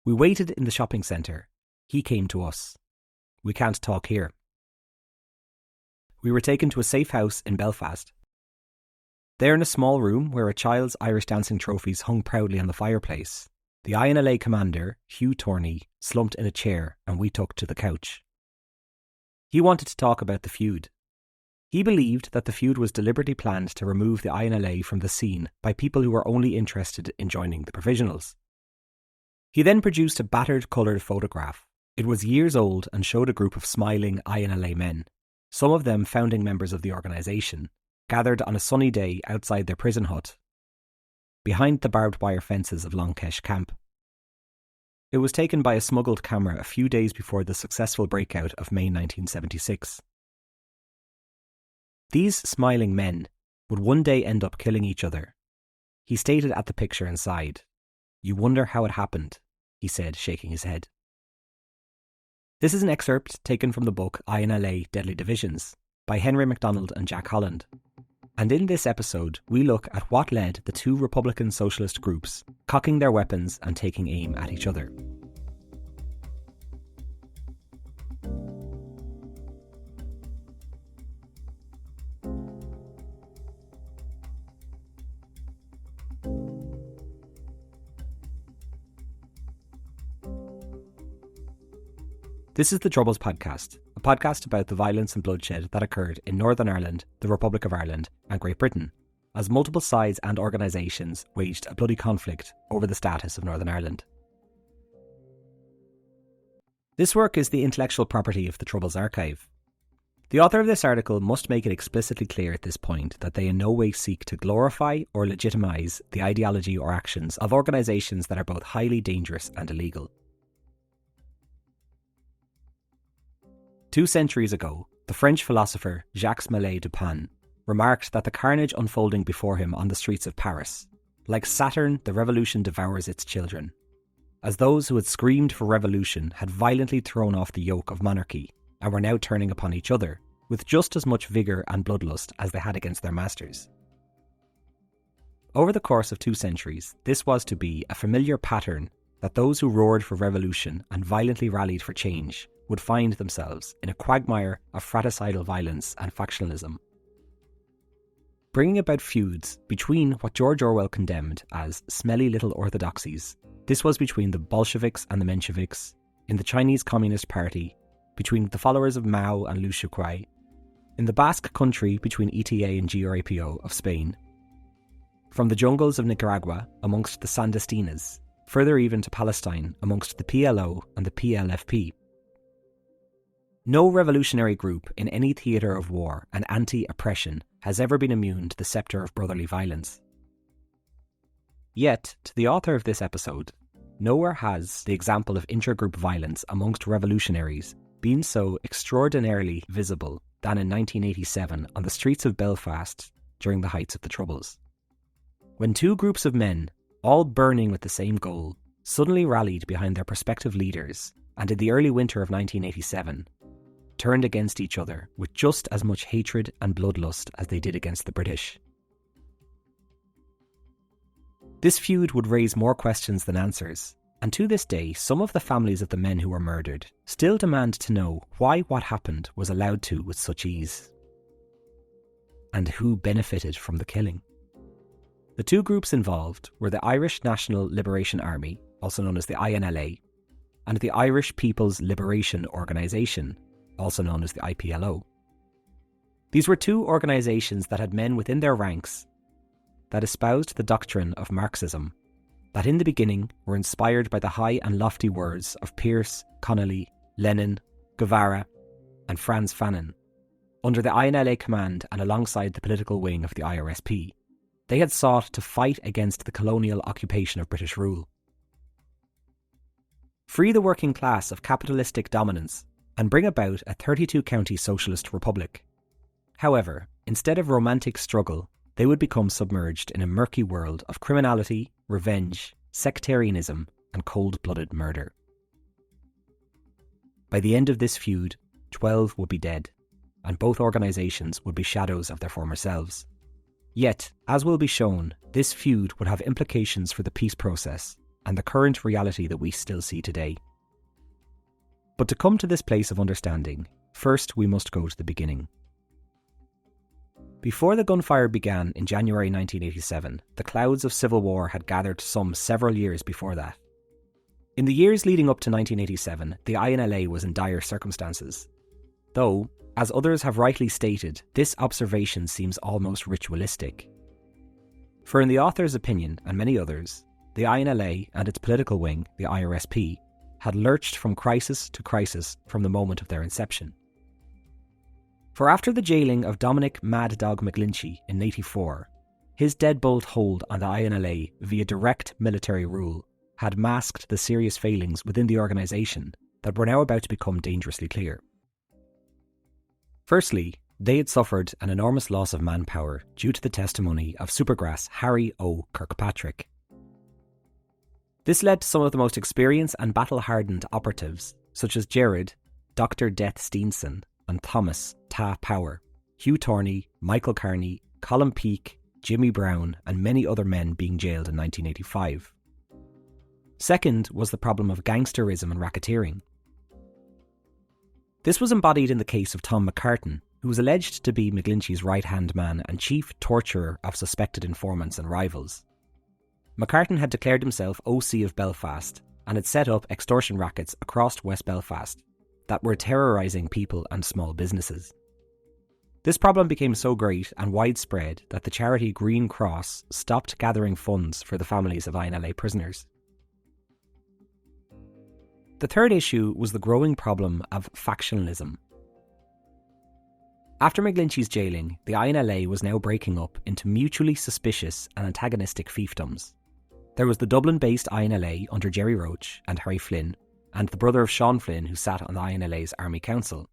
We waited in the shopping centre. He came to us. We can't talk here. We were taken to a safe house in Belfast. There in a small room where a child's Irish dancing trophies hung proudly on the fireplace, the INLA commander, Hugh Torney, slumped in a chair and we took to the couch. He wanted to talk about the feud. He believed that the feud was deliberately planned to remove the INLA from the scene by people who were only interested in joining the provisionals. He then produced a battered coloured photograph. It was years old and showed a group of smiling INLA men, some of them founding members of the organisation, gathered on a sunny day outside their prison hut, behind the barbed wire fences of Longkesh camp. It was taken by a smuggled camera a few days before the successful breakout of May 1976. These smiling men would one day end up killing each other. He stated at the picture and sighed. "You wonder how it happened," he said, shaking his head. This is an excerpt taken from the book INLA Deadly Divisions by Henry MacDonald and Jack Holland. And in this episode, we look at what led the two Republican socialist groups cocking their weapons and taking aim at each other. This is the Troubles Podcast, a podcast about the violence and bloodshed that occurred in Northern Ireland, the Republic of Ireland, and Great Britain, as multiple sides and organisations waged a bloody conflict over the status of Northern Ireland. This work is the intellectual property of the Troubles Archive. The author of this article must make it explicitly clear at this point that they in no way seek to glorify or legitimise the ideology or actions of organisations that are both highly dangerous and illegal. 2 centuries ago, the French philosopher Jacques Mallet Dupin remarked that the carnage unfolding before him on the streets of Paris, like Saturn, the revolution devours its children, as those who had screamed for revolution had violently thrown off the yoke of monarchy and were now turning upon each other with just as much vigour and bloodlust as they had against their masters. Over the course of 2 centuries, this was to be a familiar pattern that those who roared for revolution and violently rallied for change would find themselves in a quagmire of fratricidal violence and factionalism, bringing about feuds between what George Orwell condemned as smelly little orthodoxies. This was between the Bolsheviks and the Mensheviks, in the Chinese Communist Party, between the followers of Mao and Liu Shikai, in the Basque Country between ETA and GRAPO of Spain, from the jungles of Nicaragua amongst the Sandinistas, further even to Palestine amongst the PLO and the PLFP. No revolutionary group in any theatre of war and anti-oppression has ever been immune to the sceptre of brotherly violence. Yet, to the author of this episode, nowhere has the example of intergroup violence amongst revolutionaries been so extraordinarily visible than in 1987 on the streets of Belfast during the heights of the Troubles. When 2 groups of men, all burning with the same goal, suddenly rallied behind their prospective leaders and in the early winter of 1987, turned against each other with just as much hatred and bloodlust as they did against the British. This feud would raise more questions than answers, and to this day some of the families of the men who were murdered still demand to know why what happened was allowed to with such ease, and who benefited from the killing. The 2 groups involved were the Irish National Liberation Army, also known as the INLA, and the Irish People's Liberation Organisation, also known as the IPLO. These were 2 organisations that had men within their ranks that espoused the doctrine of Marxism, that in the beginning were inspired by the high and lofty words of Peirce, Connolly, Lenin, Guevara and Franz Fanon. Under the INLA command and alongside the political wing of the IRSP, they had sought to fight against the colonial occupation of British rule, free the working class of capitalistic dominance, and bring about a 32-county socialist republic. However, instead of romantic struggle, they would become submerged in a murky world of criminality, revenge, sectarianism, and cold-blooded murder. By the end of this feud, 12 would be dead, and both organisations would be shadows of their former selves. Yet, as will be shown, this feud would have implications for the peace process, and the current reality that we still see today. But to come to this place of understanding, first we must go to the beginning. Before the gunfire began in January 1987, the clouds of civil war had gathered some several years before that. In the years leading up to 1987, the INLA was in dire circumstances. Though, as others have rightly stated, this observation seems almost ritualistic. For in the author's opinion, and many others, the INLA and its political wing, the IRSP, had lurched from crisis to crisis from the moment of their inception. For after the jailing of Dominic Mad Dog McGlinchey in 1984, his deadbolt hold on the INLA via direct military rule had masked the serious failings within the organisation that were now about to become dangerously clear. Firstly, they had suffered an enormous loss of manpower due to the testimony of Supergrass Harry O. Kirkpatrick. This led to some of the most experienced and battle-hardened operatives, such as Jared, Dr. Death Steenson, and Thomas Ta Power, Hugh Torney, Michael Carney, Colin Peake, Jimmy Brown, and many other men being jailed in 1985. Second was the problem of gangsterism and racketeering. This was embodied in the case of Tom McCartan, who was alleged to be McGlinchey's right-hand man and chief torturer of suspected informants and rivals. McCartan had declared himself OC of Belfast and had set up extortion rackets across West Belfast that were terrorising people and small businesses. This problem became so great and widespread that the charity Green Cross stopped gathering funds for the families of INLA prisoners. The third issue was the growing problem of factionalism. After McGlinchey's jailing, the INLA was now breaking up into mutually suspicious and antagonistic fiefdoms. There was the Dublin-based INLA under Jerry Roach and Harry Flynn, and the brother of Sean Flynn who sat on the INLA's Army Council.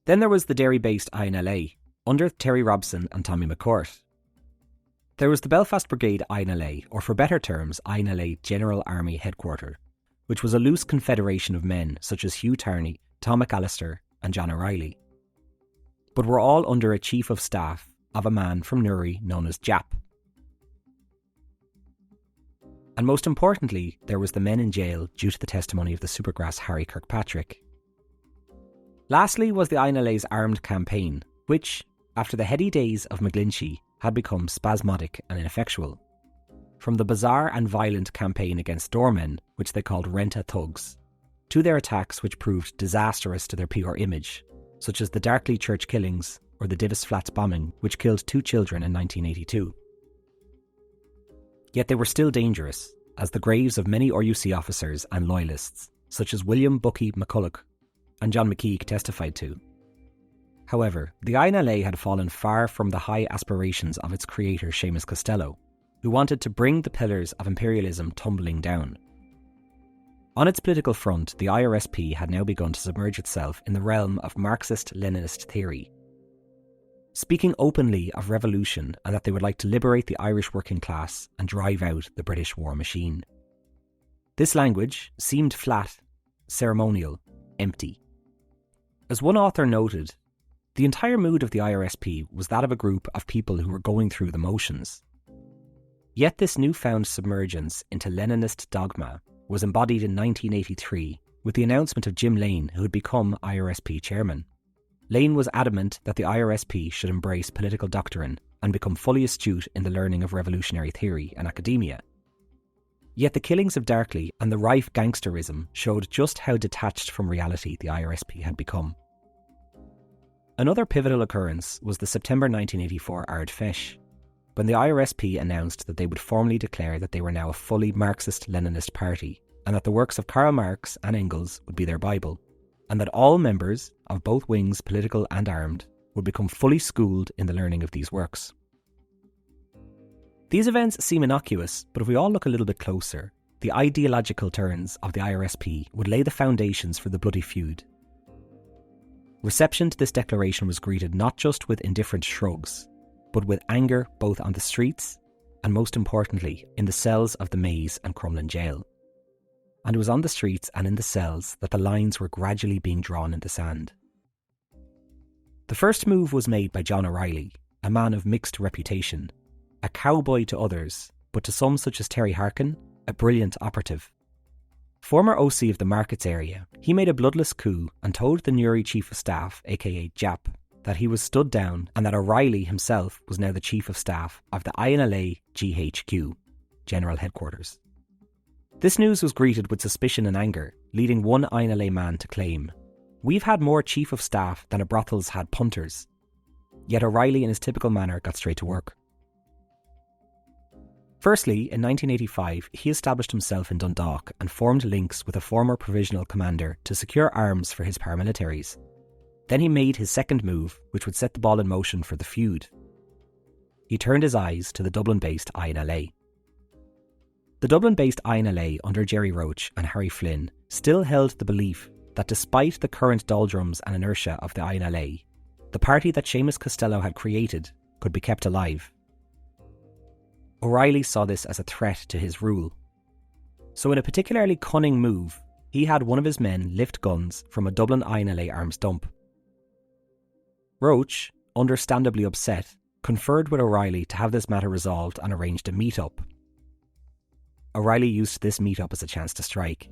Then there was the Derry-based INLA, under Terry Robson and Tommy McCourt. There was the Belfast Brigade INLA, or for better terms, INLA General Army Headquarter, which was a loose confederation of men such as Hugh Tarney, Tom McAllister and John O'Reilly, but were all under a chief of staff of a man from Newry known as Jap. And most importantly, there was the men in jail due to the testimony of the Supergrass Harry Kirkpatrick. Lastly was the INLA's armed campaign, which, after the heady days of McGlinchey, had become spasmodic and ineffectual. From the bizarre and violent campaign against doormen, which they called Renta thugs, to their attacks which proved disastrous to their PR image, such as the Darkley church killings or the Divis Flats bombing, which killed 2 children in 1982. Yet they were still dangerous, as the graves of many RUC officers and loyalists, such as William Bucky McCulloch and John McKeague, testified to. However, the INLA had fallen far from the high aspirations of its creator Seamus Costello, who wanted to bring the pillars of imperialism tumbling down. On its political front, the IRSP had now begun to submerge itself in the realm of Marxist-Leninist theory, speaking openly of revolution and that they would like to liberate the Irish working class and drive out the British war machine. This language seemed flat, ceremonial, empty. As one author noted, the entire mood of the IRSP was that of a group of people who were going through the motions. Yet this newfound submergence into Leninist dogma was embodied in 1983 with the announcement of Jim Lane, who had become IRSP chairman. Lane was adamant that the IRSP should embrace political doctrine and become fully astute in the learning of revolutionary theory and academia. Yet the killings of Darkley and the rife gangsterism showed just how detached from reality the IRSP had become. Another pivotal occurrence was the September 1984 Ard Feis, when the IRSP announced that they would formally declare that they were now a fully Marxist-Leninist party and that the works of Karl Marx and Engels would be their Bible, and that all members of both wings, political and armed, would become fully schooled in the learning of these works. These events seem innocuous, but if we all look a little bit closer, the ideological turns of the IRSP would lay the foundations for the bloody feud. Reception to this declaration was greeted not just with indifferent shrugs, but with anger both on the streets and, most importantly, in the cells of the Maze and Crumlin jail. And it was on the streets and in the cells that the lines were gradually being drawn in the sand. The first move was made by John O'Reilly, a man of mixed reputation, a cowboy to others, but to some such as Terry Harkin, a brilliant operative. Former OC of the markets area, he made a bloodless coup and told the Newry Chief of Staff, aka Jap, that he was stood down and that O'Reilly himself was now the Chief of Staff of the INLA GHQ, General Headquarters. This news was greeted with suspicion and anger, leading one INLA man to claim, "We've had more Chief of Staff than a brothel's had punters." Yet O'Reilly in his typical manner got straight to work. Firstly, in 1985, he established himself in Dundalk and formed links with a former provisional commander to secure arms for his paramilitaries. Then he made his second move, which would set the ball in motion for the feud. He turned his eyes to the Dublin-based INLA. The Dublin-based INLA under Jerry Roach and Harry Flynn still held the belief that despite the current doldrums and inertia of the INLA, the party that Seamus Costello had created could be kept alive. O'Reilly saw this as a threat to his rule. So in a particularly cunning move, he had one of his men lift guns from a Dublin INLA arms dump. Roach, understandably upset, conferred with O'Reilly to have this matter resolved and arranged a meet-up. O'Reilly used this meet-up as a chance to strike.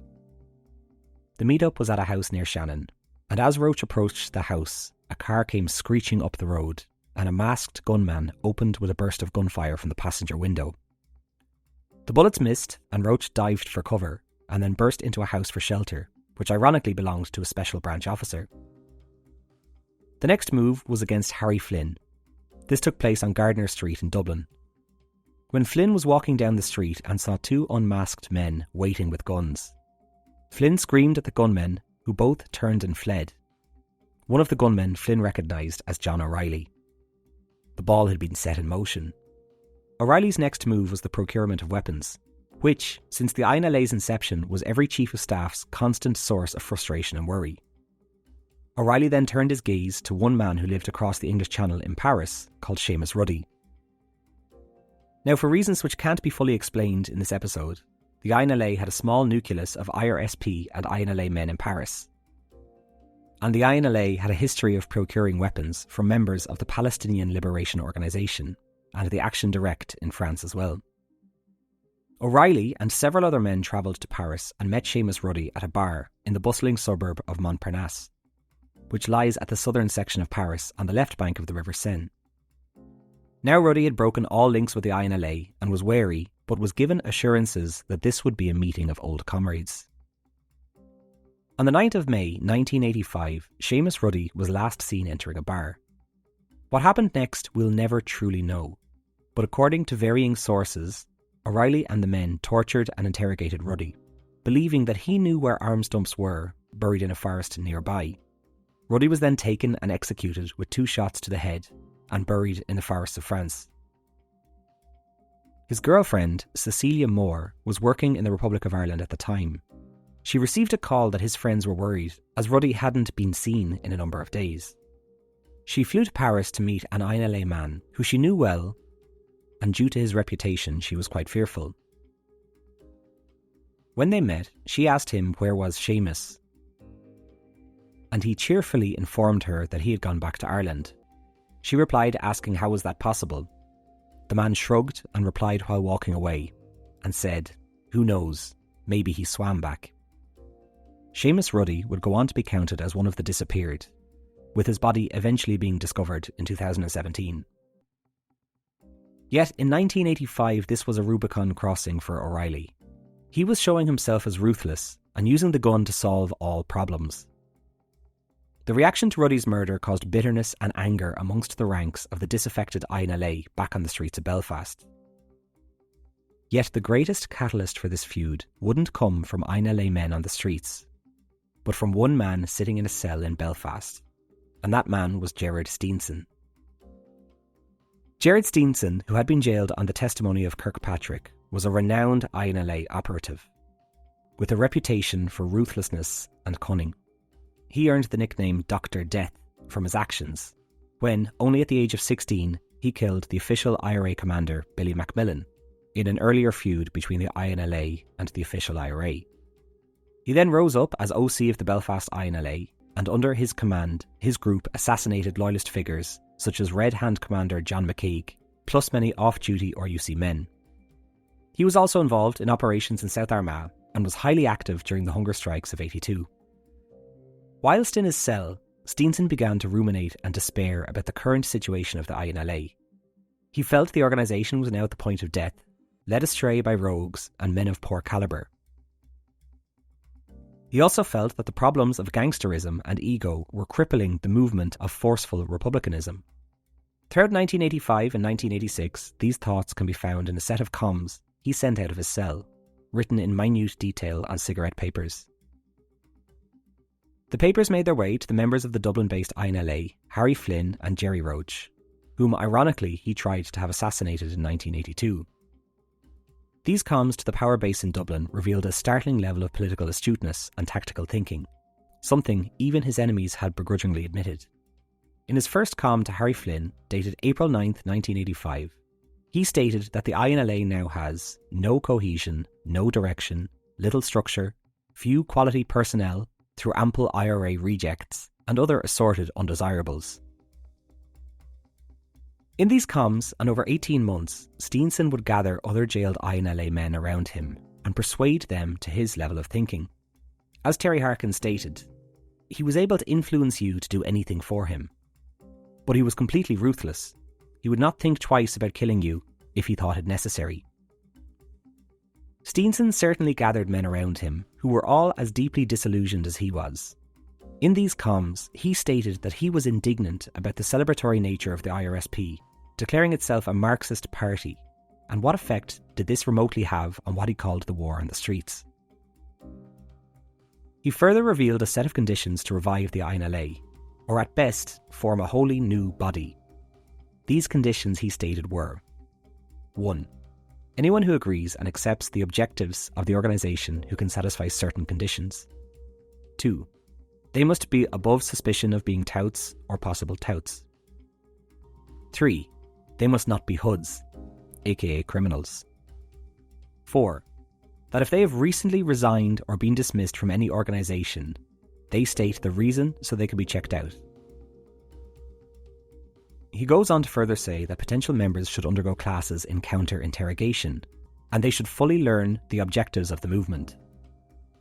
The meet-up was at a house near Shannon, and as Roach approached the house, a car came screeching up the road, and a masked gunman opened with a burst of gunfire from the passenger window. The bullets missed, and Roach dived for cover, and then burst into a house for shelter, which ironically belonged to a special branch officer. The next move was against Harry Flynn. This took place on Gardner Street in Dublin. When Flynn was walking down the street and saw two unmasked men waiting with guns, Flynn screamed at the gunmen, who both turned and fled. One of the gunmen Flynn recognised as John O'Reilly. The ball had been set in motion. O'Reilly's next move was the procurement of weapons, which, since the INLA's inception, was every Chief of Staff's constant source of frustration and worry. O'Reilly then turned his gaze to one man who lived across the English Channel in Paris, called Seamus Ruddy. Now, for reasons which can't be fully explained in this episode, the INLA had a small nucleus of IRSP and INLA men in Paris. And the INLA had a history of procuring weapons from members of the Palestinian Liberation Organisation and the Action Directe in France as well. O'Reilly and several other men travelled to Paris and met Seamus Ruddy at a bar in the bustling suburb of Montparnasse, which lies at the southern section of Paris on the left bank of the River Seine. Now Ruddy had broken all links with the INLA and was wary, but was given assurances that this would be a meeting of old comrades. On the 9th of May 1985, Seamus Ruddy was last seen entering a bar. What happened next we'll never truly know, but according to varying sources, O'Reilly and the men tortured and interrogated Ruddy, believing that he knew where arms dumps were, buried in a forest nearby. Ruddy was then taken and executed with 2 shots to the head and buried in the forests of France. His girlfriend, Cecilia Moore, was working in the Republic of Ireland at the time. She received a call that his friends were worried, as Ruddy hadn't been seen in a number of days. She flew to Paris to meet an INLA man who she knew well, and due to his reputation, she was quite fearful. When they met, she asked him where was Seamus, and he cheerfully informed her that he had gone back to Ireland. She replied, asking how was that possible. The man shrugged and replied while walking away, and said, "Who knows, maybe he swam back." Seamus Ruddy would go on to be counted as one of the disappeared, with his body eventually being discovered in 2017. Yet in 1985 this was a Rubicon crossing for O'Reilly. He was showing himself as ruthless and using the gun to solve all problems. The reaction to Ruddy's murder caused bitterness and anger amongst the ranks of the disaffected INLA back on the streets of Belfast. Yet the greatest catalyst for this feud wouldn't come from INLA men on the streets, but from one man sitting in a cell in Belfast, and that man was Gerard Steenson. Gerard Steenson, who had been jailed on the testimony of Kirkpatrick, was a renowned INLA operative, with a reputation for ruthlessness and cunning. He earned the nickname Dr. Death from his actions, when, only at the age of 16, he killed the official IRA commander Billy Macmillan in an earlier feud between the INLA and the official IRA. He then rose up as OC of the Belfast INLA, and under his command, his group assassinated loyalist figures such as Red Hand Commander John McCaig, plus many off-duty RUC men. He was also involved in operations in South Armagh and was highly active during the hunger strikes of '82. Whilst in his cell, Steenson began to ruminate and despair about the current situation of the INLA. He felt the organisation was now at the point of death, led astray by rogues and men of poor calibre. He also felt that the problems of gangsterism and ego were crippling the movement of forceful republicanism. Throughout 1985 and 1986, these thoughts can be found in a set of comms he sent out of his cell, written in minute detail on cigarette papers. The papers made their way to the members of the Dublin-based INLA, Harry Flynn and Jerry Roach, whom ironically he tried to have assassinated in 1982. These comms to the power base in Dublin revealed a startling level of political astuteness and tactical thinking, something even his enemies had begrudgingly admitted. In his first comm to Harry Flynn, dated April 9, 1985, he stated that the INLA now has no cohesion, no direction, little structure, few quality personnel through ample IRA rejects, and other assorted undesirables. In these comms, and over 18 months, Steenson would gather other jailed INLA men around him and persuade them to his level of thinking. As Terry Harkin stated, he was able to influence you to do anything for him. But he was completely ruthless. He would not think twice about killing you if he thought it necessary. Steenson certainly gathered men around him who were all as deeply disillusioned as he was. In these comms, he stated that he was indignant about the celebratory nature of the IRSP, declaring itself a Marxist party, and what effect did this remotely have on what he called the war on the streets. He further revealed a set of conditions to revive the INLA, or at best, form a wholly new body. These conditions, he stated, were: 1. Anyone who agrees and accepts the objectives of the organisation who can satisfy certain conditions. 2. They must be above suspicion of being touts or possible touts. 3. They must not be hoods, aka criminals. 4. That if they have recently resigned or been dismissed from any organisation, they state the reason so they can be checked out. He goes on to further say that potential members should undergo classes in counter-interrogation, and they should fully learn the objectives of the movement.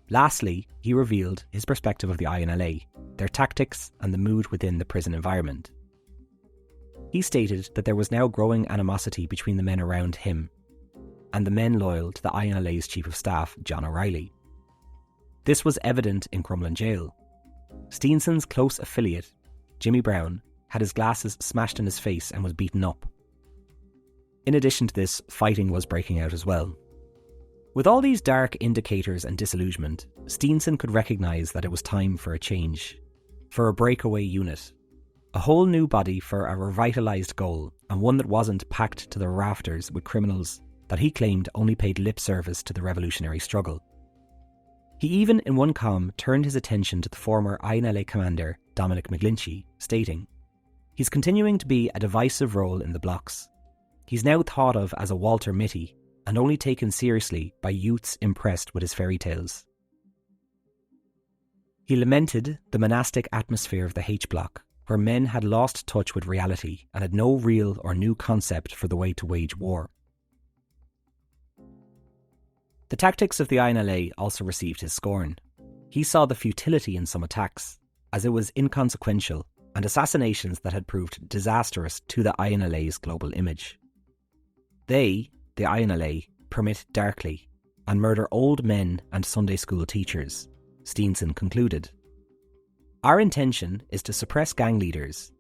Lastly, he revealed his perspective of the INLA, their tactics and the mood within the prison environment. He stated that there was now growing animosity between the men around him and the men loyal to the INLA's Chief of Staff, John O'Reilly. This was evident in Crumlin Jail. Steenson's close affiliate, Jimmy Brown, had his glasses smashed in his face and was beaten up. In addition to this, fighting was breaking out as well. With all these dark indicators and disillusionment, Steenson could recognise that it was time for a change, for a breakaway unit, a whole new body for a revitalised goal, and one that wasn't packed to the rafters with criminals that he claimed only paid lip service to the revolutionary struggle. He even, in one comm, turned his attention to the former INLA commander, Dominic McGlinchey, stating, "He's continuing to be a divisive role in the blocks. He's now thought of as a Walter Mitty, and only taken seriously by youths impressed with his fairy tales." He lamented the monastic atmosphere of the H-Block, where men had lost touch with reality and had no real or new concept for the way to wage war. The tactics of the INLA also received his scorn. He saw the futility in some attacks, as it was inconsequential, and assassinations that had proved disastrous to the INLA's global image. They, the INLA, permit darkly and murder old men and Sunday school teachers, Steenson concluded. Our intention is to suppress gang leaders,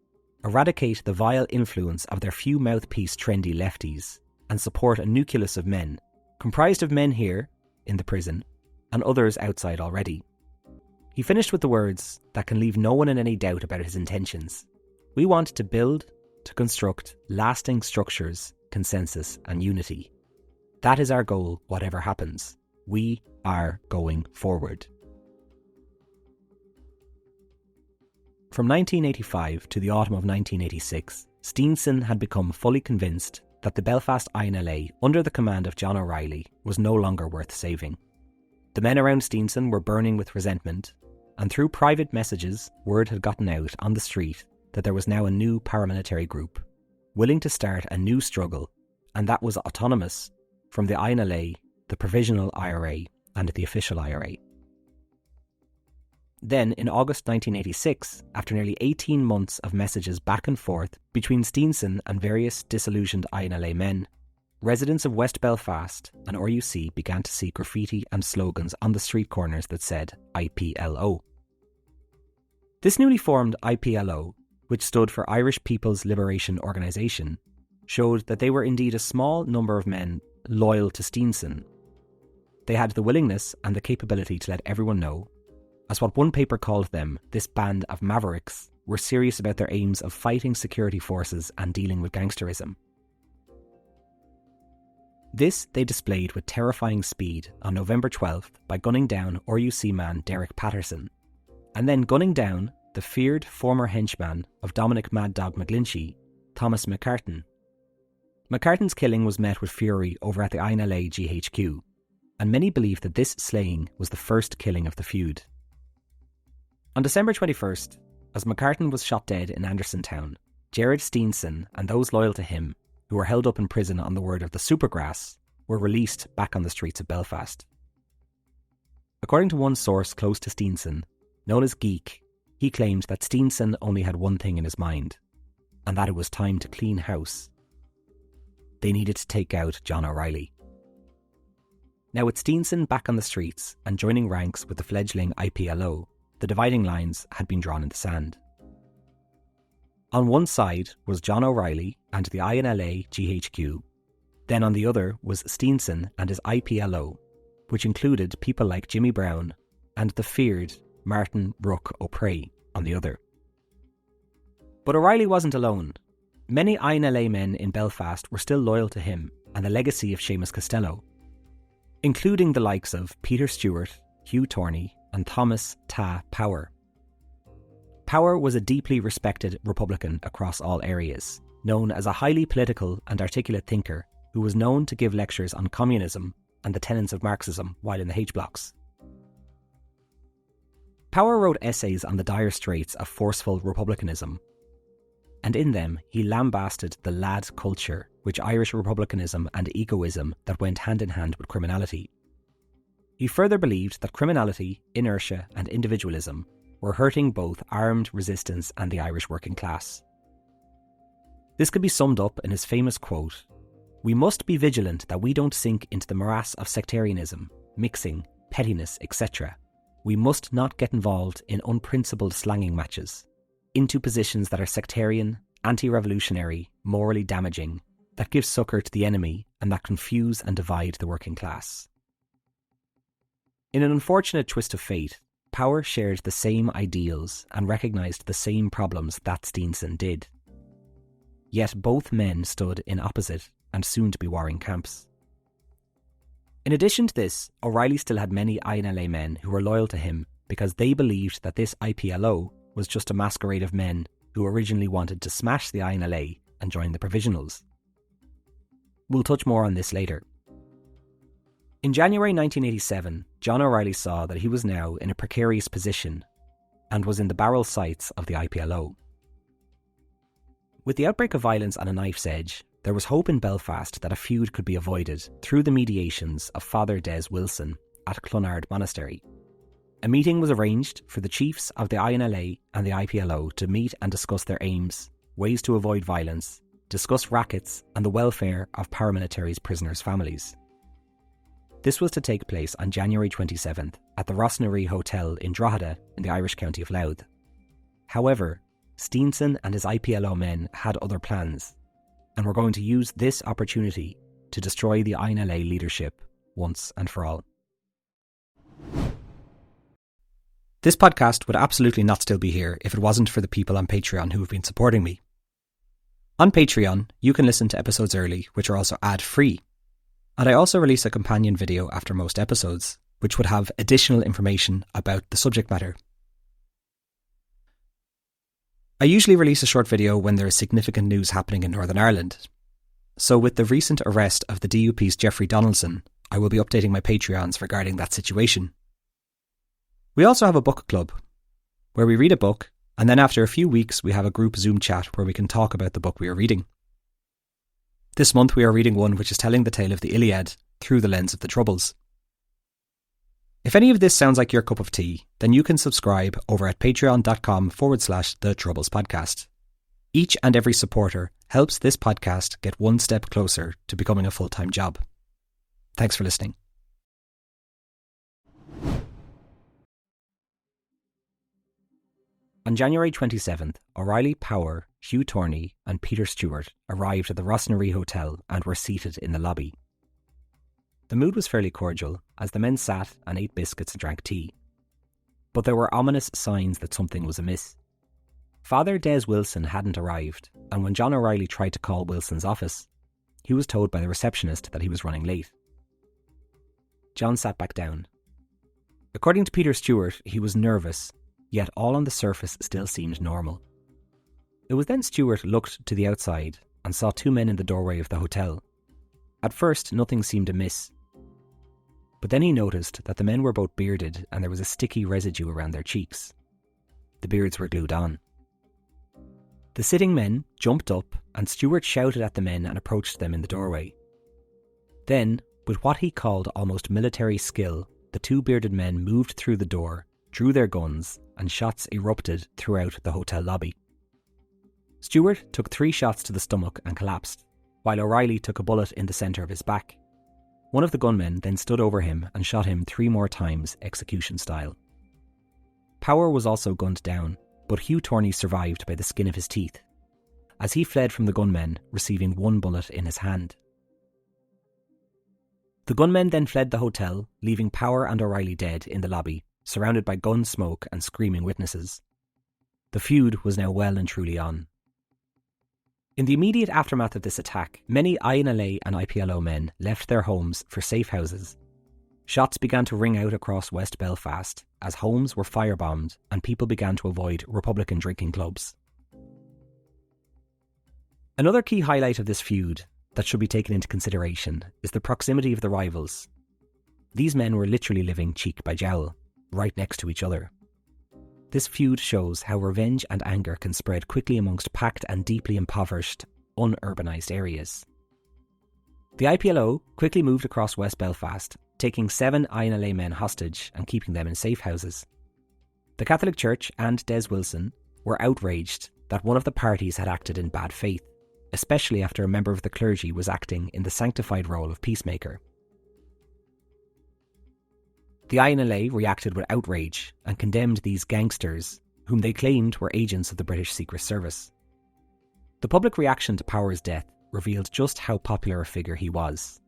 eradicate the vile influence of their few mouthpiece trendy lefties, and support a nucleus of men, comprised of men here, in the prison, and others outside already. He finished with the words that can leave no one in any doubt about his intentions. We want to build, to construct lasting structures, consensus and unity. That is our goal, whatever happens. We are going forward. From 1985 to the autumn of 1986, Steenson had become fully convinced that the Belfast INLA, under the command of John O'Reilly, was no longer worth saving. The men around Steenson were burning with resentment, and through private messages, word had gotten out on the street that there was now a new paramilitary group, willing to start a new struggle, and that was autonomous from the INLA, the Provisional IRA, and the Official IRA. Then, in August 1986, after nearly 18 months of messages back and forth between Steenson and various disillusioned INLA men, residents of West Belfast and RUC began to see graffiti and slogans on the street corners that said IPLO. This newly formed IPLO, which stood for Irish People's Liberation Organisation, showed that they were indeed a small number of men loyal to Steenson. They had the willingness and the capability to let everyone know, as what one paper called them, this band of mavericks, were serious about their aims of fighting security forces and dealing with gangsterism. This they displayed with terrifying speed on November 12th by gunning down RUC man Derek Patterson, and then gunning down the feared former henchman of Dominic Mad Dog McGlinchey, Thomas McCartan. McCartan's killing was met with fury over at the INLA GHQ, and many believe that this slaying was the first killing of the feud. On December 21st, as McCartan was shot dead in Andersontown, Jared Steenson and those loyal to him, who were held up in prison on the word of the Supergrass, were released back on the streets of Belfast. According to one source close to Steenson, known as Geek, he claimed that Steenson only had one thing in his mind, and that it was time to clean house. They needed to take out John O'Reilly. Now, with Steenson back on the streets and joining ranks with the fledgling IPLO, the dividing lines had been drawn in the sand. On one side was John O'Reilly and the INLA GHQ. Then on the other was Steenson and his IPLO, which included people like Jimmy Brown and the feared Martin Rook O'Prey on the other. But O'Reilly wasn't alone. Many INLA men in Belfast were still loyal to him and the legacy of Seamus Costello, including the likes of Peter Stewart, Hugh Torney, and Thomas Ta Power. Power was a deeply respected Republican across all areas, known as a highly political and articulate thinker who was known to give lectures on communism and the tenets of Marxism while in the H-blocks. Power wrote essays on the dire straits of forceful republicanism, and in them he lambasted the lad culture, which Irish republicanism and egoism that went hand in hand with criminality. He further believed that criminality, inertia and individualism were hurting both armed resistance and the Irish working class. This could be summed up in his famous quote, "We must be vigilant that we don't sink into the morass of sectarianism, mixing, pettiness, etc. We must not get involved in unprincipled slanging matches, into positions that are sectarian, anti-revolutionary, morally damaging, that give succour to the enemy and that confuse and divide the working class." In an unfortunate twist of fate, Power shared the same ideals and recognised the same problems that Steenson did. Yet both men stood in opposite and soon-to-be warring camps. In addition to this, O'Reilly still had many INLA men who were loyal to him because they believed that this IPLO was just a masquerade of men who originally wanted to smash the INLA and join the Provisionals. We'll touch more on this later. In January 1987, John O'Reilly saw that he was now in a precarious position and was in the barrel sights of the IPLO. With the outbreak of violence on a knife's edge, there was hope in Belfast that a feud could be avoided through the mediations of Father Des Wilson at Clonard Monastery. A meeting was arranged for the chiefs of the INLA and the IPLO to meet and discuss their aims, ways to avoid violence, discuss rackets and the welfare of paramilitary's prisoners' families. This was to take place on January 27th at the Rossnary Hotel in Drogheda in the Irish county of Louth. However, Steenson and his IPLO men had other plans and were going to use this opportunity to destroy the INLA leadership once and for all. This podcast would absolutely not still be here if it wasn't for the people on Patreon who have been supporting me. On Patreon, you can listen to episodes early, which are also ad-free. And I also release a companion video after most episodes, which would have additional information about the subject matter. I usually release a short video when there is significant news happening in Northern Ireland. So with the recent arrest of the DUP's Jeffrey Donaldson, I will be updating my Patreons regarding that situation. We also have a book club, where we read a book, and then after a few weeks we have a group Zoom chat where we can talk about the book we are reading. This month we are reading one which is telling the tale of the Iliad through the lens of the Troubles. If any of this sounds like your cup of tea, then you can subscribe over at patreon.com/The Troubles Podcast. Each and every supporter helps this podcast get one step closer to becoming a full-time job. Thanks for listening. On January 27th, O'Reilly, Power, Hugh Torney and Peter Stewart arrived at the Rossnaree Hotel and were seated in the lobby. The mood was fairly cordial as the men sat and ate biscuits and drank tea. But there were ominous signs that something was amiss. Father Des Wilson hadn't arrived, and when John O'Reilly tried to call Wilson's office, he was told by the receptionist that he was running late. John sat back down. According to Peter Stewart, he was nervous, yet all on the surface still seemed normal. It was then Stewart looked to the outside and saw two men in the doorway of the hotel. At first, nothing seemed amiss. But then he noticed that the men were both bearded and there was a sticky residue around their cheeks. The beards were glued on. The sitting men jumped up and Stewart shouted at the men and approached them in the doorway. Then, with what he called almost military skill, the two bearded men moved through the door, drew their guns, and shots erupted throughout the hotel lobby. Stewart took 3 shots to the stomach and collapsed, while O'Reilly took a bullet in the centre of his back. One of the gunmen then stood over him and shot him 3 more times, execution style. Power was also gunned down, but Hugh Torney survived by the skin of his teeth, as he fled from the gunmen, receiving 1 bullet in his hand. The gunmen then fled the hotel, leaving Power and O'Reilly dead in the lobby, surrounded by gun smoke and screaming witnesses. The feud was now well and truly on. In the immediate aftermath of this attack, many INLA and IPLO men left their homes for safe houses. Shots began to ring out across West Belfast as homes were firebombed and people began to avoid Republican drinking clubs. Another key highlight of this feud that should be taken into consideration is the proximity of the rivals. These men were literally living cheek by jowl, right next to each other. This feud shows how revenge and anger can spread quickly amongst packed and deeply impoverished, unurbanised areas. The IPLO quickly moved across West Belfast, taking 7 INLA men hostage and keeping them in safe houses. The Catholic Church and Des Wilson were outraged that one of the parties had acted in bad faith, especially after a member of the clergy was acting in the sanctified role of peacemaker. The INLA reacted with outrage and condemned these gangsters, whom they claimed were agents of the British Secret Service. The public reaction to Power's death revealed just how popular a figure he was.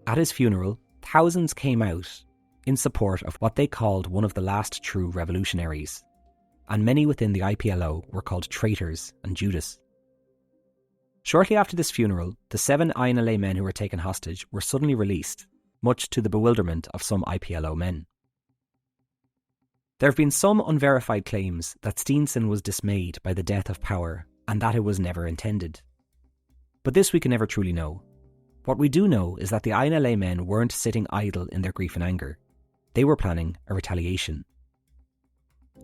At his funeral, thousands came out in support of what they called one of the last true revolutionaries, and many within the IPLO were called traitors and Judas. Shortly after this funeral, the 7 INLA men who were taken hostage were suddenly released, much to the bewilderment of some IPLO men. There have been some unverified claims that Steenson was dismayed by the death of Power and that it was never intended. But this we can never truly know. What we do know is that the INLA men weren't sitting idle in their grief and anger. They were planning a retaliation.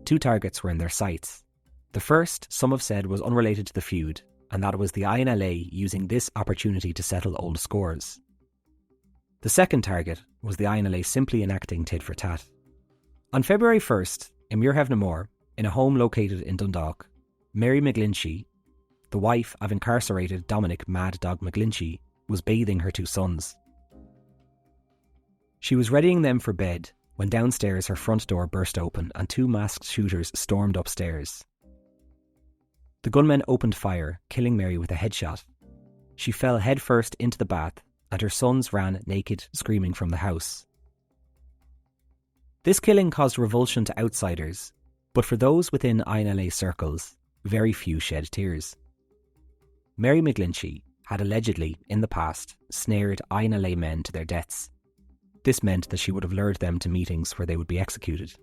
2 targets were in their sights. The first, some have said, was unrelated to the feud, and that it was the INLA using this opportunity to settle old scores. The second target was the INLA simply enacting tit for tat. On February 1st, in Muirhevnamore, in a home located in Dundalk, Mary McGlinchey, the wife of incarcerated Dominic Mad Dog McGlinchey, was bathing her 2 sons. She was readying them for bed when downstairs her front door burst open and 2 masked shooters stormed upstairs. The gunmen opened fire, killing Mary with a headshot. She fell headfirst into the bath and her sons ran naked, screaming from the house. This killing caused revulsion to outsiders, but for those within INLA circles, very few shed tears. Mary McGlinchey had allegedly, in the past, snared INLA men to their deaths. This meant that she would have lured them to meetings where they would be executed.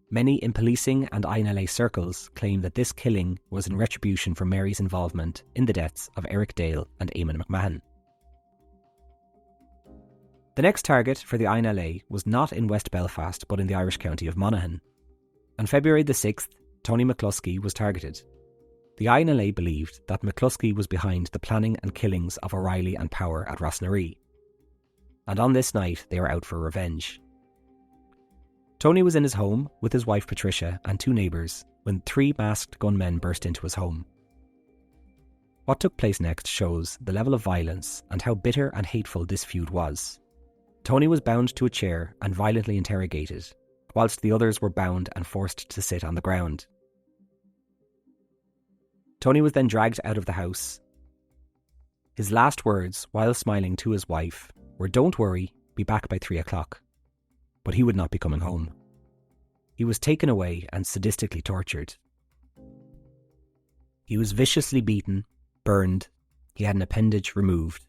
Many in policing and INLA circles claim that this killing was in retribution for Mary's involvement in the deaths of Eric Dale and Eamon McMahon. The next target for the INLA was not in West Belfast but in the Irish county of Monaghan. On February the 6th, Tony McCluskey was targeted. The INLA believed that McCluskey was behind the planning and killings of O'Reilly and Power at Rossnaree. And on this night, they were out for revenge. Tony was in his home with his wife Patricia and 2 neighbours when 3 masked gunmen burst into his home. What took place next shows the level of violence and how bitter and hateful this feud was. Tony was bound to a chair and violently interrogated, whilst the others were bound and forced to sit on the ground. Tony was then dragged out of the house. His last words, while smiling to his wife, were, "Don't worry, be back by 3 o'clock." But he would not be coming home. He was taken away and sadistically tortured. He was viciously beaten, burned, he had an appendage removed,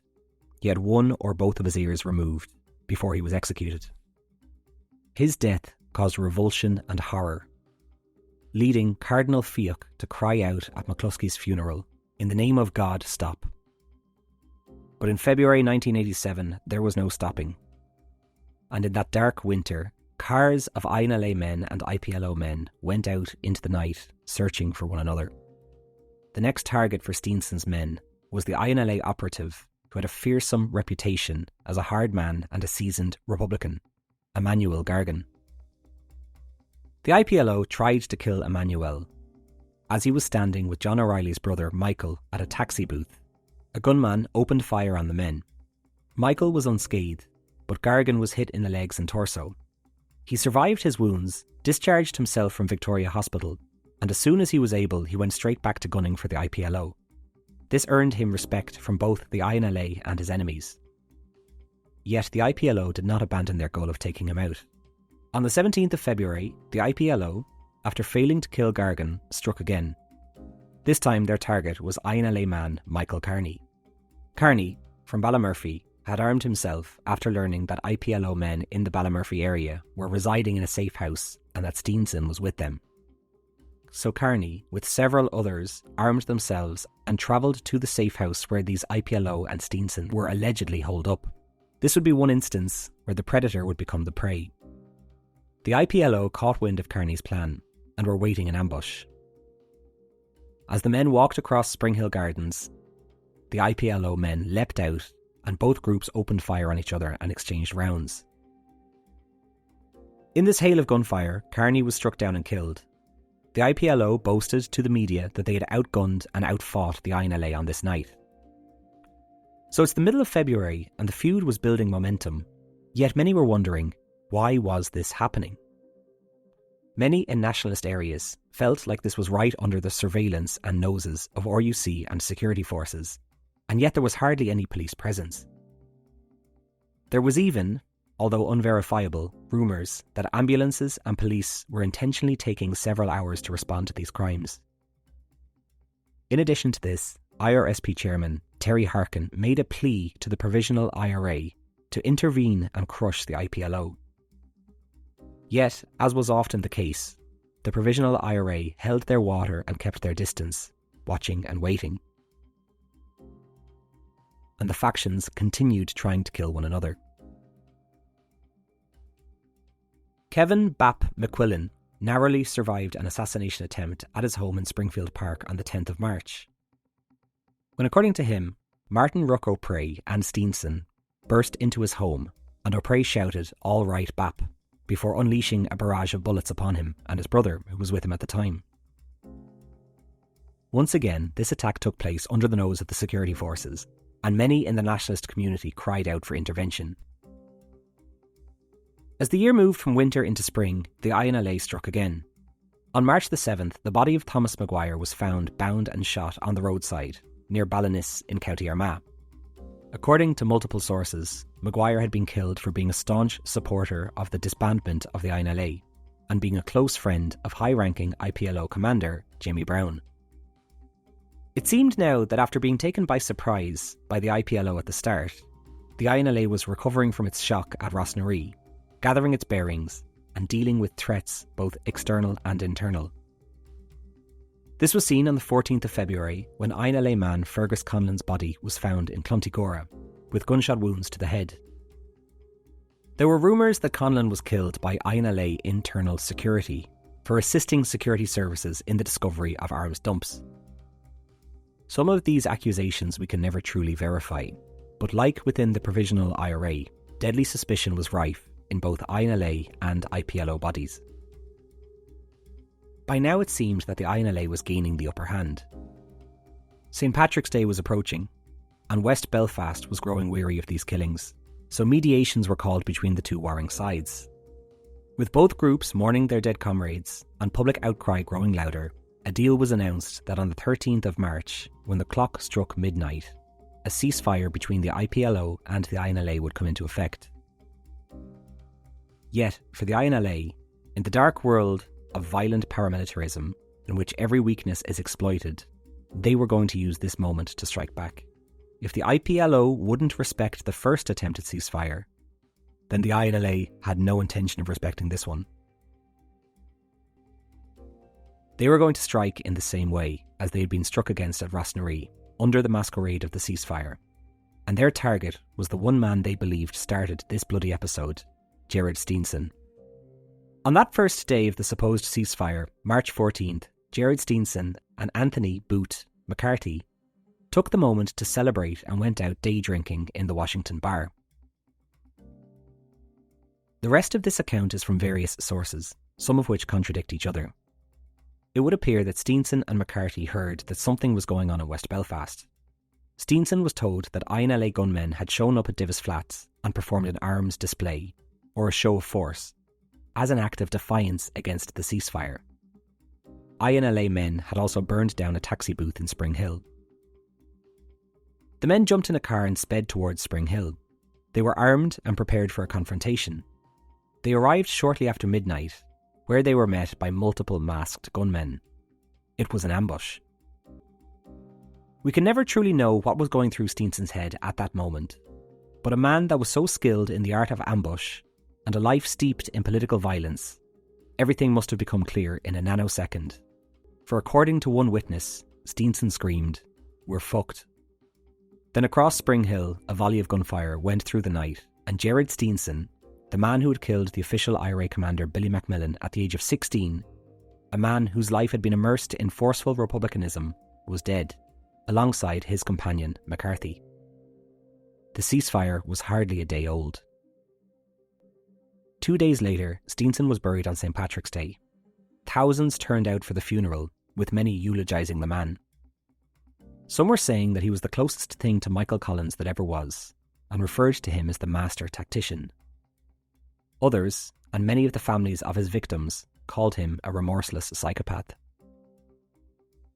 he had 1 or both of his ears removed before he was executed. His death caused revulsion and horror, leading Cardinal Fiach to cry out at McCluskey's funeral, "In the name of God, stop." But in February 1987, there was no stopping. And in that dark winter, cars of INLA men and IPLO men went out into the night searching for one another. The next target for Steenson's men was the INLA operative who had a fearsome reputation as a hard man and a seasoned Republican, Emmanuel Gargan. The IPLO tried to kill Emmanuel. As he was standing with John O'Reilly's brother Michael at a taxi booth, a gunman opened fire on the men. Michael was unscathed, but Gargan was hit in the legs and torso. He survived his wounds, discharged himself from Victoria Hospital, and as soon as he was able, he went straight back to gunning for the IPLO. This earned him respect from both the INLA and his enemies. Yet the IPLO did not abandon their goal of taking him out. On the 17th of February, the IPLO, after failing to kill Gargan, struck again. This time their target was INLA man Michael Carney. Carney, from Ballymurphy, had armed himself after learning that IPLO men in the Ballymurphy area were residing in a safe house and that Steenson was with them. So Carney, with several others, armed themselves and travelled to the safe house where these IPLO and Steenson were allegedly holed up. This would be one instance where the predator would become the prey. The IPLO caught wind of Carney's plan and were waiting in ambush. As the men walked across Spring Hill Gardens, the IPLO men leapt out and both groups opened fire on each other and exchanged rounds. In this hail of gunfire, Carney was struck down and killed. The IPLO boasted to the media that they had outgunned and outfought the INLA on this night. So it's the middle of February and the feud was building momentum, yet many were wondering, why was this happening? Many in nationalist areas felt like this was right under the surveillance and noses of RUC and security forces, and yet there was hardly any police presence. There was even, although unverifiable, rumours that ambulances and police were intentionally taking several hours to respond to these crimes. In addition to this, IRSP chairman Terry Harkin made a plea to the Provisional IRA to intervene and crush the IPLO. Yet, as was often the case, the Provisional IRA held their water and kept their distance, watching and waiting. And the factions continued trying to kill one another. Kevin Bap McQuillan narrowly survived an assassination attempt at his home in Springfield Park on the 10th of March. When, according to him, Martin Ruck O'Prey and Steenson burst into his home and O'Prey shouted, "All right, Bap," before unleashing a barrage of bullets upon him and his brother, who was with him at the time. Once again, this attack took place under the nose of the security forces, and many in the nationalist community cried out for intervention. As the year moved from winter into spring, the INLA struck again. On March the 7th, the body of Thomas Maguire was found bound and shot on the roadside, near Ballinis in County Armagh. According to multiple sources, Maguire had been killed for being a staunch supporter of the disbandment of the INLA and being a close friend of high-ranking IPLO commander Jamie Brown. It seemed now that after being taken by surprise by the IPLO at the start, the INLA was recovering from its shock at Rossnaree, gathering its bearings and dealing with threats both external and internal. This was seen on the 14th of February when INLA man Fergus Conlon's body was found in Clontigora with gunshot wounds to the head. There were rumours that Conlon was killed by INLA internal security for assisting security services in the discovery of arms dumps. Some of these accusations we can never truly verify, but like within the Provisional IRA, deadly suspicion was rife in both INLA and IPLO bodies. By now it seemed that the INLA was gaining the upper hand. St. Patrick's Day was approaching, and West Belfast was growing weary of these killings, so mediations were called between the two warring sides. With both groups mourning their dead comrades and public outcry growing louder, a deal was announced that on the 13th of March, when the clock struck midnight, a ceasefire between the IPLO and the INLA would come into effect. Yet, for the INLA, in the dark world of violent paramilitarism, in which every weakness is exploited, they were going to use this moment to strike back. If the IPLO wouldn't respect the first attempted ceasefire, then the INLA had no intention of respecting this one. They were going to strike in the same way as they had been struck against at Rossnaree, under the masquerade of the ceasefire, and their target was the one man they believed started this bloody episode, Gerard Steenson. On that first day of the supposed ceasefire, March 14th, Gerard Steenson and Anthony "Boot" McCarthy took the moment to celebrate and went out day drinking in the Washington bar. The rest of this account is from various sources, some of which contradict each other. It would appear that Steenson and McCarthy heard that something was going on in West Belfast. Steenson was told that INLA gunmen had shown up at Divis Flats and performed an arms display, or a show of force, as an act of defiance against the ceasefire. INLA men had also burned down a taxi booth in Spring Hill. The men jumped in a car and sped towards Spring Hill. They were armed and prepared for a confrontation. They arrived shortly after midnight, where they were met by multiple masked gunmen. It was an ambush. We can never truly know what was going through Steenson's head at that moment, but a man that was so skilled in the art of ambush and a life steeped in political violence, everything must have become clear in a nanosecond. For according to one witness, Steenson screamed, "We're fucked." Then across Spring Hill, a volley of gunfire went through the night, and Gerard Steenson, the man who had killed the official IRA commander Billy Macmillan at the age of 16, a man whose life had been immersed in forceful republicanism, was dead, alongside his companion McCarthy. The ceasefire was hardly a day old. 2 days later, Steenson was buried on St. Patrick's Day. Thousands turned out for the funeral, with many eulogising the man. Some were saying that he was the closest thing to Michael Collins that ever was, and referred to him as the master tactician. Others, and many of the families of his victims, called him a remorseless psychopath.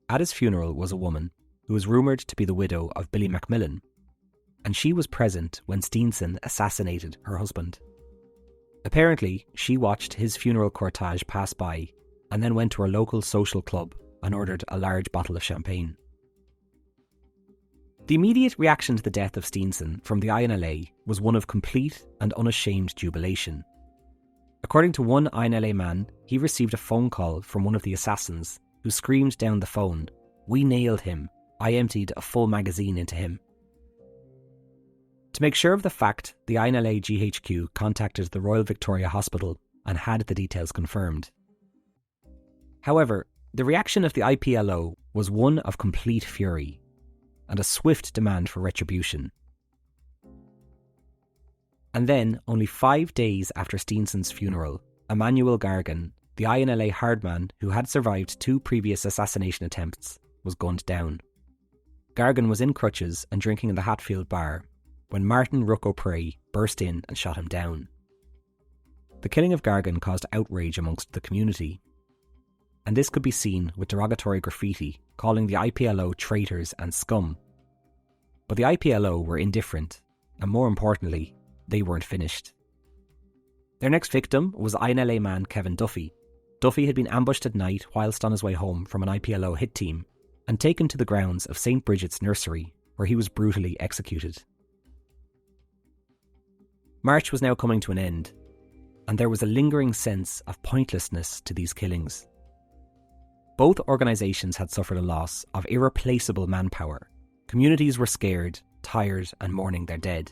At his funeral was a woman who was rumoured to be the widow of Billy Macmillan, and she was present when Steenson assassinated her husband. Apparently, she watched his funeral cortege pass by and then went to her local social club and ordered a large bottle of champagne. The immediate reaction to the death of Steenson from the INLA was one of complete and unashamed jubilation. According to one INLA man, he received a phone call from one of the assassins who screamed down the phone, "We nailed him. I emptied a full magazine into him." To make sure of the fact, the INLA GHQ contacted the Royal Victoria Hospital and had the details confirmed. However, the reaction of the IPLO was one of complete fury and a swift demand for retribution. And then, only 5 days after Steenson's funeral, Emmanuel Gargan, the INLA hardman who had survived 2 previous assassination attempts, was gunned down. Gargan was in crutches and drinking in the Hatfield bar when Martin Rook O'Prey burst in and shot him down. The killing of Gargan caused outrage amongst the community, and this could be seen with derogatory graffiti calling the IPLO traitors and scum. But the IPLO were indifferent, and more importantly, they weren't finished. Their next victim was INLA man Kevin Duffy. Duffy had been ambushed at night whilst on his way home from an IPLO hit team and taken to the grounds of St. Bridget's Nursery, where he was brutally executed. March was now coming to an end, and there was a lingering sense of pointlessness to these killings. Both organisations had suffered a loss of irreplaceable manpower. Communities were scared, tired and mourning their dead.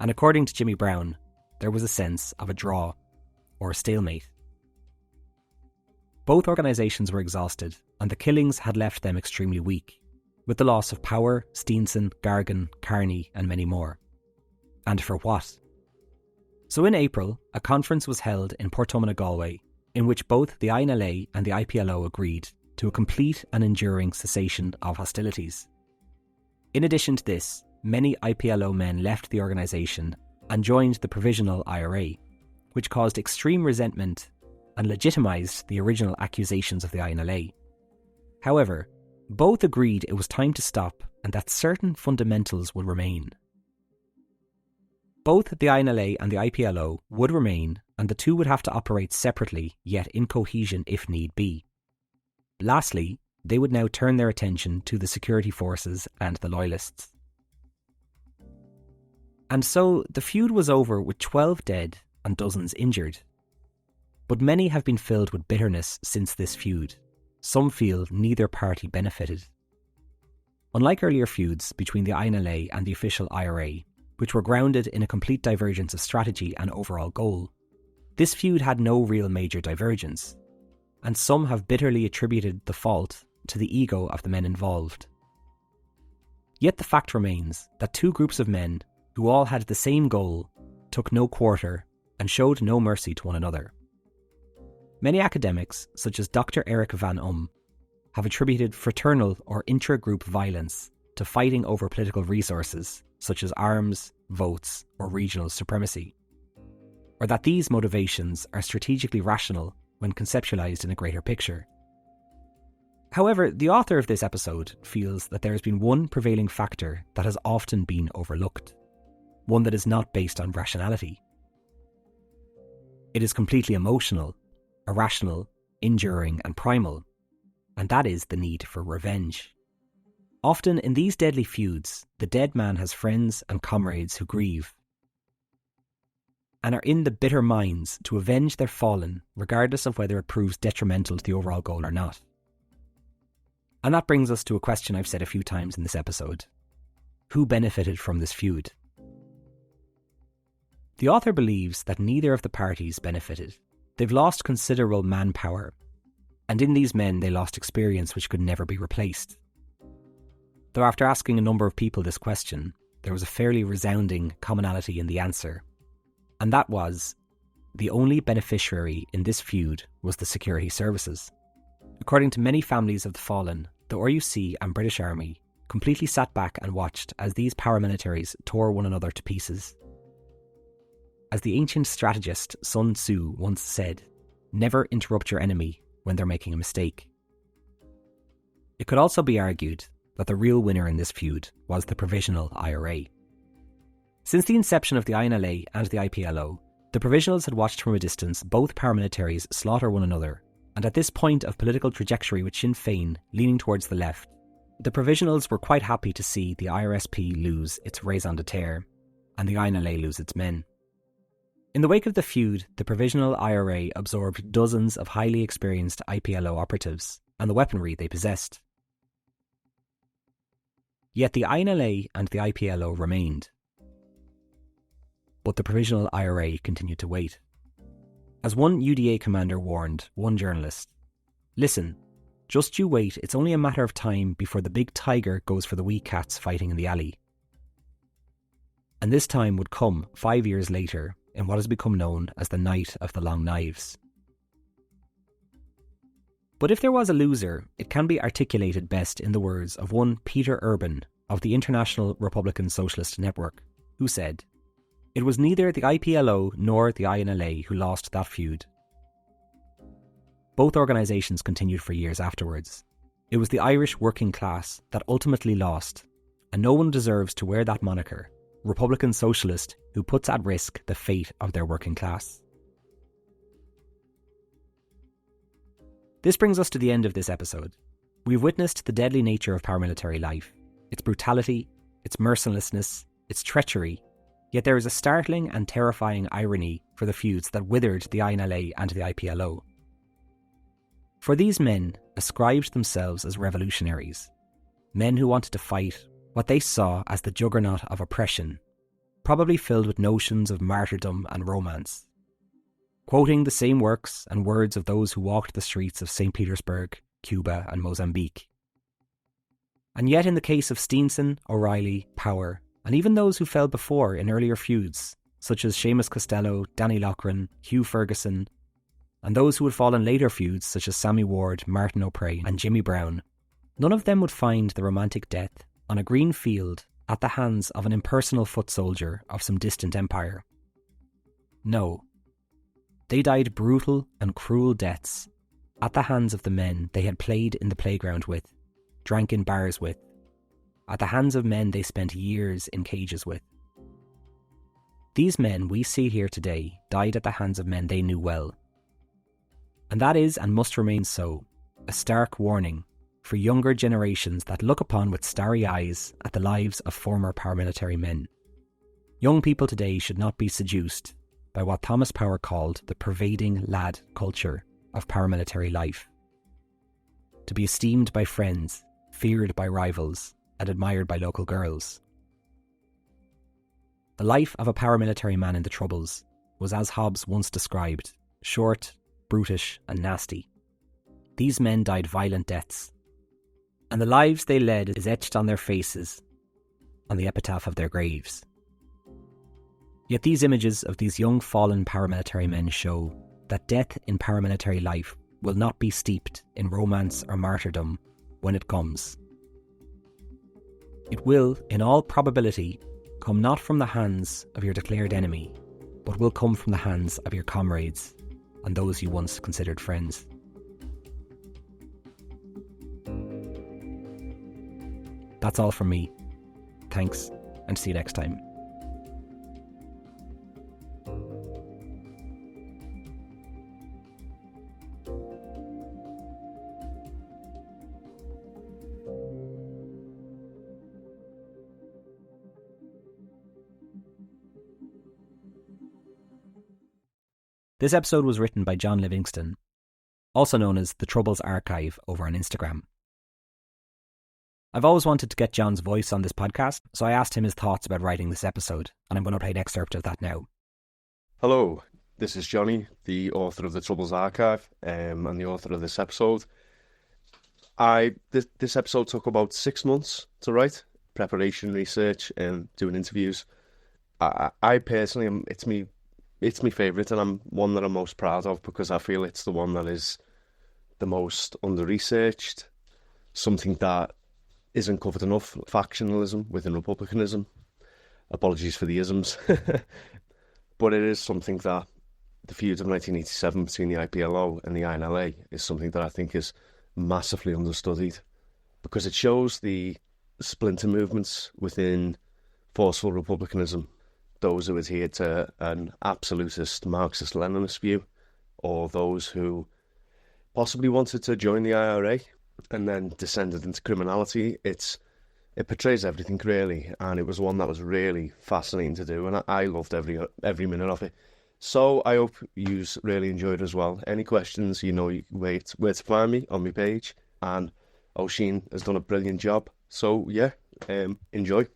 And according to Jimmy Brown, there was a sense of a draw, or a stalemate. Both organisations were exhausted, and the killings had left them extremely weak. with the loss of Power, Steenson, Gargan, Carney and many more. And for what? So in April, a conference was held in Portumna, Galway, in which both the INLA and the IPLO agreed to a complete and enduring cessation of hostilities. In addition to this, many IPLO men left the organisation and joined the Provisional IRA, which caused extreme resentment and legitimised the original accusations of the INLA. However, both agreed it was time to stop and that certain fundamentals would remain. Both the INLA and the IPLO would remain, and the two would have to operate separately, yet in cohesion if need be. Lastly, they would now turn their attention to the security forces and the loyalists. And so the feud was over with 12 dead and dozens injured. But many have been filled with bitterness since this feud. Some feel neither party benefited. Unlike earlier feuds between the INLA and the official IRA, which were grounded in a complete divergence of strategy and overall goal, this feud had no real major divergence, and some have bitterly attributed the fault to the ego of the men involved. Yet the fact remains that two groups of men who all had the same goal took no quarter and showed no mercy to one another. Many academics, such as Dr. Eric Van have attributed fraternal or intra-group violence to fighting over political resources such as arms, votes, or regional supremacy, or that these motivations are strategically rational when conceptualized in a greater picture. However, the author of this episode feels that there has been one prevailing factor that has often been overlooked, one that is not based on rationality. It is completely emotional, irrational, enduring, and primal, and that is the need for revenge. Often in these deadly feuds, the dead man has friends and comrades who grieve and are in the bitter minds to avenge their fallen, regardless of whether it proves detrimental to the overall goal or not. And that brings us to a question I've said a few times in this episode. Who benefited from this feud? The author believes that neither of the parties benefited. They've lost considerable manpower, and in these men they lost experience which could never be replaced. Though after asking a number of people this question, there was a fairly resounding commonality in the answer, and that was, the only beneficiary in this feud was the security services. According to many families of the fallen, the RUC and British Army completely sat back and watched as these paramilitaries tore one another to pieces. As the ancient strategist Sun Tzu once said, never interrupt your enemy when they're making a mistake. It could also be argued that the real winner in this feud was the Provisional IRA. Since the inception of the INLA and the IPLO, the Provisionals had watched from a distance both paramilitaries slaughter one another, and at this point of political trajectory with Sinn Féin leaning towards the left, the Provisionals were quite happy to see the IRSP lose its raison d'etre and the INLA lose its men. In the wake of the feud, the Provisional IRA absorbed dozens of highly experienced IPLO operatives and the weaponry they possessed. Yet the INLA and the IPLO remained. But the Provisional IRA continued to wait. As one UDA commander warned one journalist, "Listen, just you wait, it's only a matter of time before the big tiger goes for the wee cats fighting in the alley." And this time would come 5 years later in what has become known as the Night of the Long Knives. But if there was a loser, it can be articulated best in the words of one Peter Urban of the International Republican Socialist Network, who said, "It was neither the IPLO nor the INLA who lost that feud. Both organisations continued for years afterwards. It was the Irish working class that ultimately lost, and no one deserves to wear that moniker, Republican Socialist, who puts at risk the fate of their working class." This brings us to the end of this episode. We've witnessed the deadly nature of paramilitary life, its brutality, its mercilessness, its treachery, yet there is a startling and terrifying irony for the feuds that withered the INLA and the IPLO. For these men ascribed themselves as revolutionaries, men who wanted to fight what they saw as the juggernaut of oppression, probably filled with notions of martyrdom and romance. Quoting the same works and words of those who walked the streets of St. Petersburg, Cuba and Mozambique. And yet in the case of Steenson, O'Reilly, Power, and even those who fell before in earlier feuds, such as Seamus Costello, Danny Loughran, Hugh Ferguson, and those who would fall in later feuds such as Sammy Ward, Martin O'Prey and Jimmy Brown, none of them would find the romantic death on a green field at the hands of an impersonal foot soldier of some distant empire. No. They died brutal and cruel deaths at the hands of the men they had played in the playground with, drank in bars with, at the hands of men they spent years in cages with. These men we see here today died at the hands of men they knew well. And that is, and must remain so, a stark warning for younger generations that look upon with starry eyes at the lives of former paramilitary men. Young people today should not be seduced by what Thomas Power called the pervading lad culture of paramilitary life. To be esteemed by friends, feared by rivals, and admired by local girls. The life of a paramilitary man in the Troubles was as Hobbes once described, short, brutish and nasty. These men died violent deaths, and the lives they led is etched on their faces, on the epitaph of their graves. Yet these images of these young fallen paramilitary men show that death in paramilitary life will not be steeped in romance or martyrdom when it comes. It will, in all probability, come not from the hands of your declared enemy, but will come from the hands of your comrades and those you once considered friends. That's all from me. Thanks, and see you next time. This episode was written by John Livingston, also known as The Troubles Archive over on Instagram. I've always wanted to get John's voice on this podcast, so I asked him his thoughts about writing this episode, and I'm going to play an excerpt of that now. Hello, this is Johnny, the author of The Troubles Archive, and the author of this episode. This episode took about 6 months to write, preparation, research, and doing interviews. I personally, it's my favourite, and I'm one that I'm most proud of because I feel it's the one that is the most under-researched, something that isn't covered enough, factionalism within republicanism. Apologies for the isms. But it is something that the feud of 1987 between the IPLO and the INLA is something that I think is massively understudied because it shows the splinter movements within forceful republicanism, those who adhere to an absolutist Marxist-Leninist view, or those who possibly wanted to join the IRA and then descended into criminality. It portrays everything really, and it was one that was really fascinating to do, and I loved every minute of it. So I hope you really enjoyed it as well. Any questions, you know where to find me on my page, and Oisin has done a brilliant job. So yeah, enjoy.